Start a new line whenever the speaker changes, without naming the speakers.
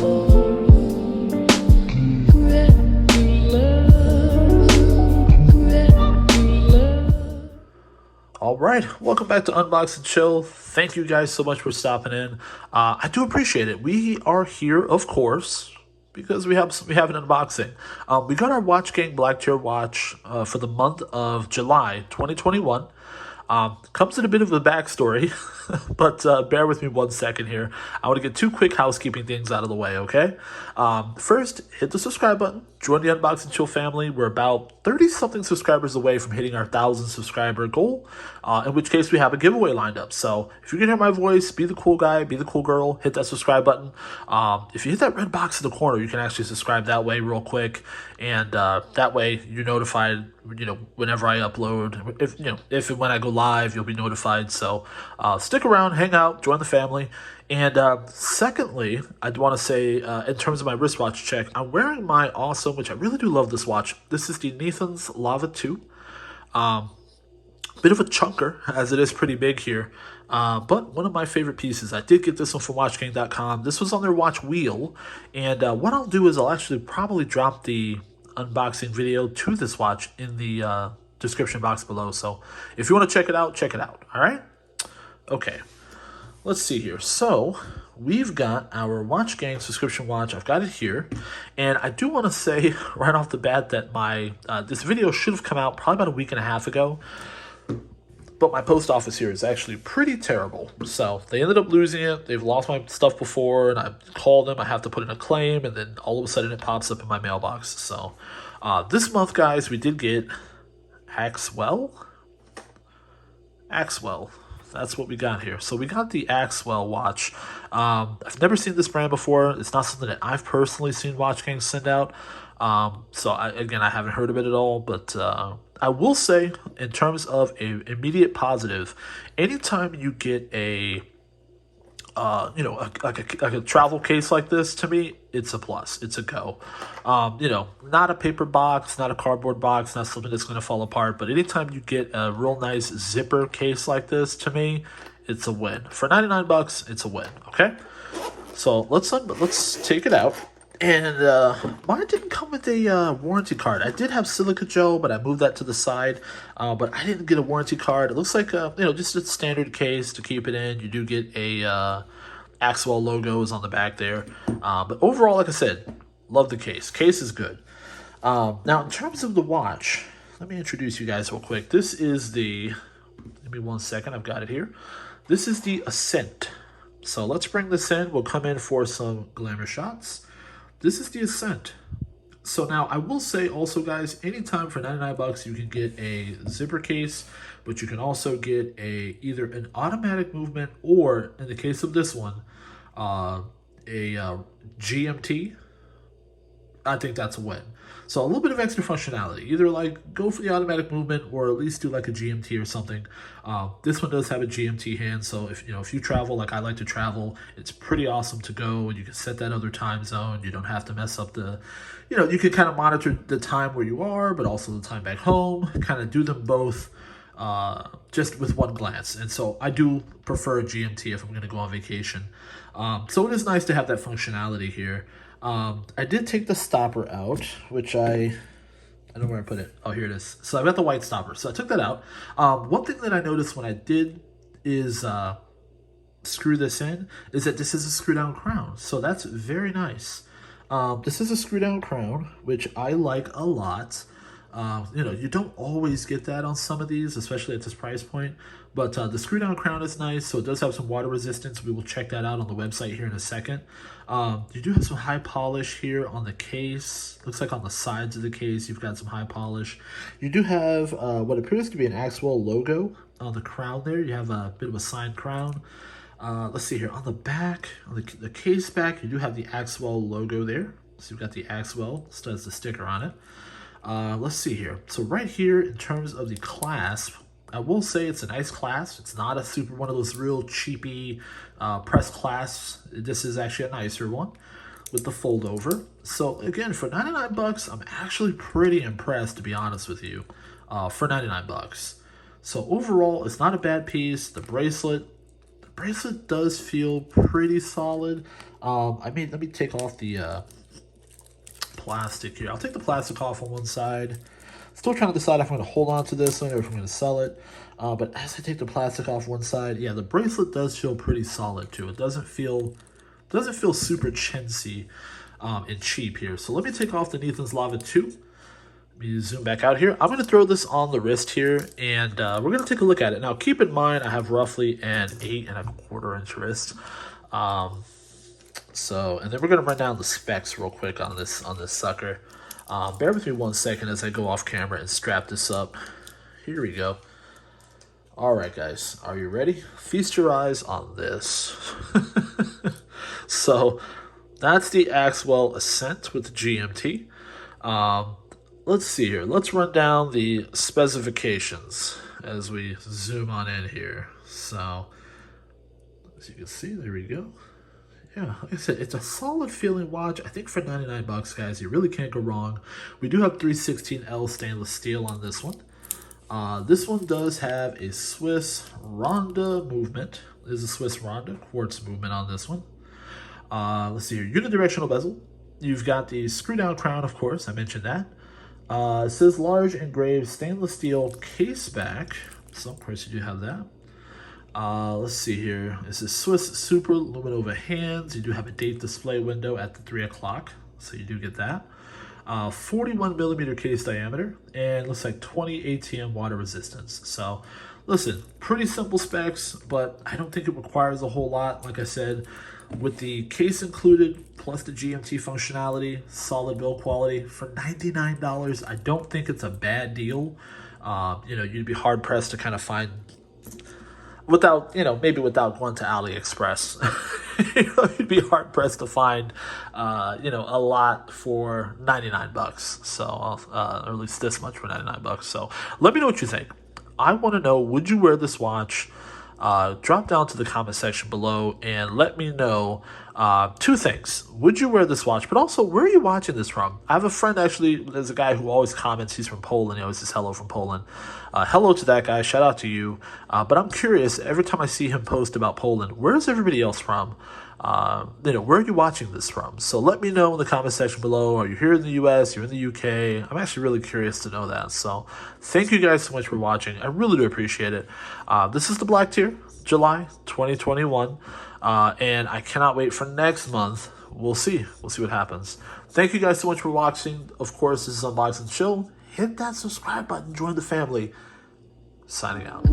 All right, welcome back to Unbox and Chill. Thank you guys so much for stopping in. I do appreciate it. We are here, of course, because we have an unboxing. We got our Watch Gang Black Tier watch for the month of July 2021. Comes in a bit of a backstory, but bear with me 1 second here. I want to get 2 quick housekeeping things out of the way, okay? First, hit the subscribe button. Join the Unbox and Chill family. We're about 30-something subscribers away from hitting our 1,000 subscriber goal, in which case we have a giveaway lined up. So if you can hear my voice, be the cool guy, be the cool girl, hit that subscribe button. If you hit that red box in the corner, you can actually subscribe that way real quick, and that way you're notified, whenever I upload. If and when I go live, you'll be notified. So stick around, hang out, join the family. And secondly, I'd want to say, in terms of my wristwatch check, I'm wearing my awesome, which I really do love this watch. This is the Nathan's Lava 2. Bit of a chunker, as it is pretty big here. But one of my favorite pieces. I did get this one from WatchGang.com. This was on their watch wheel. And what I'll do is I'll actually probably drop the unboxing video to this watch in the description box below. So if you want to check it out, all right? Okay. Let's see here. So we've got our Watch Gang subscription watch. I've got it here. And I do want to say right off the bat that my this video should have come out probably about a week and a half ago. But my post office here is actually pretty terrible. So they ended up losing it. They've lost my stuff before, and I called them. I have to put in a claim, and then all of a sudden it pops up in my mailbox. So this month, guys, we did get Axwell. That's what we got here. So we got the Axwell watch. I've never seen this brand before. It's not something that I've personally seen Watch Gang send out. So I haven't heard of it at all. But I will say, in terms of a immediate positive, anytime you get a like a travel case like this, to me, it's a plus. It's a go. Not a paper box, not a cardboard box, not something that's going to fall apart. But anytime you get a real nice zipper case like this, to me, it's a win. For 99 bucks, it's a win. Okay, so let's take it out. And mine didn't come with a warranty card. I did have silica gel, but I moved that to the side. But I didn't get a warranty card. It looks like just a standard case to keep it in. You do get a Axwell logo is on the back there. But overall, like I said, love the case. Case is good. Now, in terms of the watch, let me introduce you guys real quick. This is the, give me 1 second, I've got it here. This is the Ascent. So let's bring this in. We'll come in for some Glamour Shots. This is the Ascent. So now I will say also, guys, anytime for 99 bucks you can get a zipper case, but you can also get either an automatic movement or, in the case of this one, a GMT. I think that's a win. So a little bit of extra functionality. Either like go for the automatic movement or at least do like a GMT or something. This one does have a GMT hand, so if you travel like I like to travel, it's pretty awesome to go, and you can set that other time zone. You don't have to mess up the, you can kind of monitor the time where you are, but also the time back home. Kind of do them both just with one glance. And so I do prefer a GMT if I'm going to go on vacation. So it is nice to have that functionality here. I did take the stopper out, which I don't know where I put it. Oh, here it is. So I've got the white stopper. So I took that out. One thing that I noticed when I did is screw this in is that this is a screw down crown. So that's very nice. This is a screw down crown, which I like a lot. You don't always get that on some of these, especially at this price point. But the screw down crown is nice, so it does have some water resistance. We will check that out on the website here in a second. You do have some high polish here on the case. Looks like on the sides of the case you've got some high polish. You do have what appears to be an Axwell logo on the crown there. You have a bit of a signed crown. Let's see here. On the back, on the case back, you do have the Axwell logo there. So you've got the Axwell, still has the sticker on it. Let's see here. So right here, in terms of the clasp, I will say it's a nice clasp. It's not a super one of those real cheapy press clasps. This is actually a nicer one with the fold over. So again, for 99 bucks, I'm actually pretty impressed, to be honest with you, for 99 bucks. So overall, it's not a bad piece. The bracelet, bracelet does feel pretty solid. I mean, let me take off the plastic here. I'll take the plastic off on one side. Still trying to decide if I'm going to hold on to this one or if I'm going to sell it. But as I take the plastic off one side, yeah, the bracelet does feel pretty solid too. It doesn't feel super chintzy and cheap here. So let me take off the Nathan's Lava 2. Let me zoom back out here. I'm going to throw this on the wrist here, and we're going to take a look at it. Now, keep in mind, I have roughly an 8 1/4 inch wrist. And then we're going to run down the specs real quick on this sucker. Bear with me 1 second as I go off camera and strap this up. Here we go. All right, guys, are you ready? Feast your eyes on this. So that's the Axwell Ascent with the GMT. Let's see here. Let's run down the specifications as we zoom on in here. So as you can see, there we go. Yeah, like I said, it's a solid feeling watch. I think for 99 bucks, guys, you really can't go wrong. We do have 316L stainless steel on this one. This one does have a Swiss Ronda movement. There's a Swiss Ronda quartz movement on this one. Let's see here, unidirectional bezel. You've got the screw down crown, of course, I mentioned that. It says large engraved stainless steel case back. So of course you do have that. Let's see here. This is Swiss Super Luminova hands. You do have a date display window at the 3 o'clock, so you do get that. 41 millimeter case diameter, and looks like 20 ATM water resistance. So listen, pretty simple specs, but I don't think it requires a whole lot. Like I said, with the case included plus the GMT functionality, solid build quality for $99, I don't think it's a bad deal. You know, you'd be hard pressed to kind of find, without, you know, maybe without going to AliExpress, you know, you'd be hard pressed to find, you know, a lot for 99 bucks. So, or at least this much for 99 bucks. So let me know what you think. I want to know, would you wear this watch? Drop down to the comment section below and let me know two things. Would you wear this watch? But also, where are you watching this from? I have a friend, actually, there's a guy who always comments. He's from Poland. He always says hello from Poland. Hello to that guy. Shout out to you. But I'm curious, every time I see him post about Poland, where is everybody else from? You know, where are you watching this from? So let me know in the comment section below. Are you here in the US? You're in the UK? I'm actually really curious to know that. So thank you guys so much for watching. I really do appreciate it. This is the Black Tier, July 2021. And I cannot wait for next month. We'll see. We'll see what happens. Thank you guys so much for watching. Of course, this is Unboxing Chill. Hit that subscribe button. Join the family. Signing out.